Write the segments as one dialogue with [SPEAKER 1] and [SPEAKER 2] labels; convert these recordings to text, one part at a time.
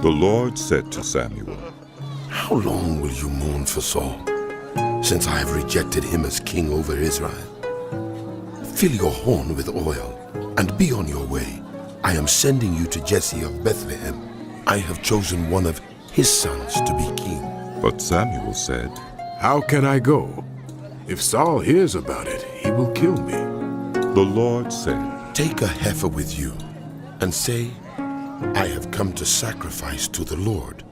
[SPEAKER 1] The Lord said to Samuel,
[SPEAKER 2] How long will you mourn for Saul, since I have rejected him as king over Israel? Fill your horn with oil, and be on your way. I am sending you to Jesse of Bethlehem. I have chosen one of his sons to be king.
[SPEAKER 1] But Samuel said,
[SPEAKER 3] How can I go? If Saul hears about it, he will kill me.
[SPEAKER 1] The Lord said,
[SPEAKER 2] Take a heifer with you, and say, I have come to sacrifice to the Lord.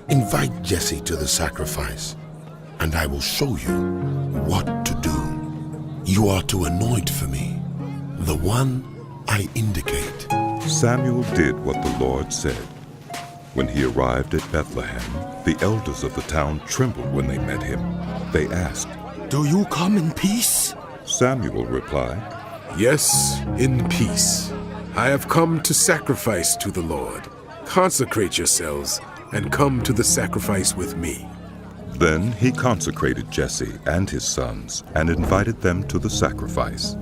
[SPEAKER 2] Invite Jesse to the sacrifice, and I will show you what to do. You are to anoint for me the one I indicate.
[SPEAKER 1] Samuel did what the Lord said. When he arrived at Bethlehem, the elders of the town trembled when they met him. They asked,
[SPEAKER 4] Do you come in peace?
[SPEAKER 1] Samuel replied,
[SPEAKER 3] Yes, in peace. I have come to sacrifice to the Lord. Consecrate yourselves and come to the sacrifice with me.
[SPEAKER 1] Then he consecrated Jesse and his sons and invited them to the sacrifice.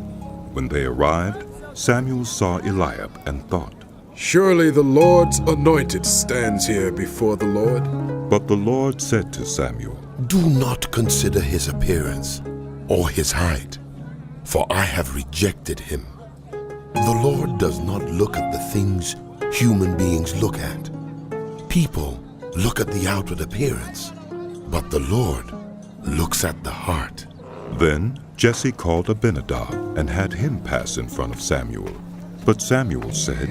[SPEAKER 1] When they arrived, Samuel saw Eliab and thought,
[SPEAKER 3] Surely the Lord's anointed stands here before the Lord.
[SPEAKER 1] But the Lord said to Samuel,
[SPEAKER 2] Do not consider his appearance or his height, for I have rejected him. The Lord does not look at the things human beings look at. People look at the outward appearance, but the Lord looks at the heart.
[SPEAKER 1] Then Jesse called Abinadab and had him pass in front of Samuel. But Samuel said,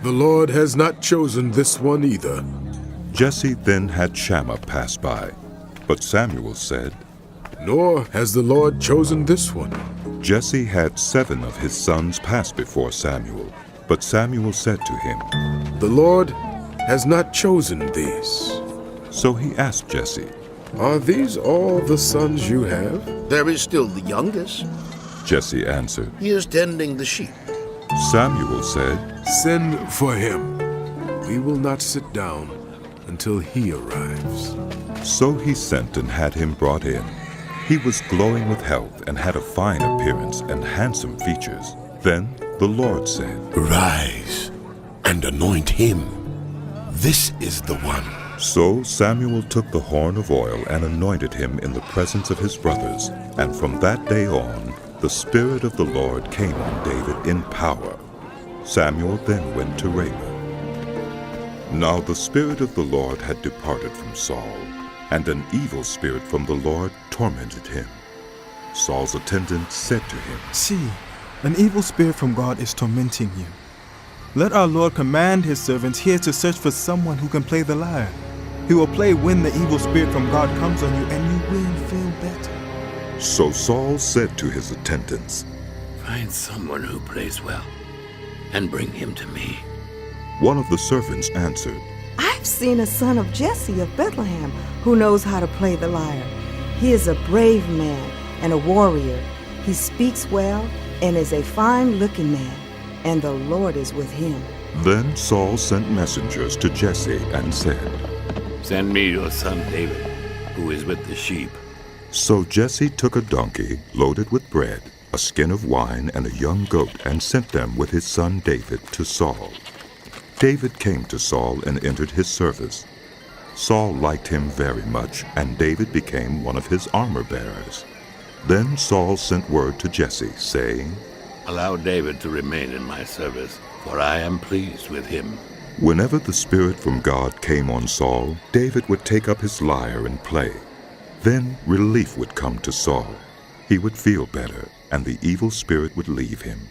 [SPEAKER 3] The Lord has not chosen this one either.
[SPEAKER 1] Jesse then had Shammah pass by. But Samuel said,
[SPEAKER 3] Nor has the Lord chosen this one.
[SPEAKER 1] Jesse had 7 of his sons pass before Samuel. But Samuel said to him,
[SPEAKER 3] The Lord has not chosen these.
[SPEAKER 1] So he asked Jesse,
[SPEAKER 3] Are these all the sons you have?
[SPEAKER 4] There is still the youngest.
[SPEAKER 1] Jesse answered.
[SPEAKER 4] He is tending the sheep.
[SPEAKER 1] Samuel said,
[SPEAKER 3] Send for him. We will not sit down until he arrives.
[SPEAKER 1] So he sent and had him brought in. He was glowing with health and had a fine appearance and handsome features. Then the Lord said,
[SPEAKER 2] Rise and anoint him. This is the one.
[SPEAKER 1] So Samuel took the horn of oil and anointed him in the presence of his brothers. And from that day on, the Spirit of the Lord came on David in power. Samuel then went to Ramah. Now the Spirit of the Lord had departed from Saul, and an evil spirit from the Lord tormented him. Saul's attendants said to him,
[SPEAKER 5] See, an evil spirit from God is tormenting you. Let our Lord command his servants here to search for someone who can play the lyre. He will play when the evil spirit from God comes on you, and you will feel better.
[SPEAKER 1] So Saul said to his attendants,
[SPEAKER 6] Find someone who plays well, and bring him to me.
[SPEAKER 1] One of the servants answered,
[SPEAKER 7] I've seen a son of Jesse of Bethlehem who knows how to play the lyre. He is a brave man and a warrior. He speaks well and is a fine-looking man, and the Lord is with him.
[SPEAKER 1] Then Saul sent messengers to Jesse and said,
[SPEAKER 6] Send me your son David, who is with the sheep.
[SPEAKER 1] So Jesse took a donkey loaded with bread, a skin of wine, and a young goat, and sent them with his son David to Saul. David came to Saul and entered his service. Saul liked him very much, and David became one of his armor-bearers. Then Saul sent word to Jesse, saying,
[SPEAKER 6] Allow David to remain in my service, for I am pleased with him.
[SPEAKER 1] Whenever the Spirit from God came on Saul, David would take up his lyre and play. Then relief would come to Saul. He would feel better, and the evil spirit would leave him.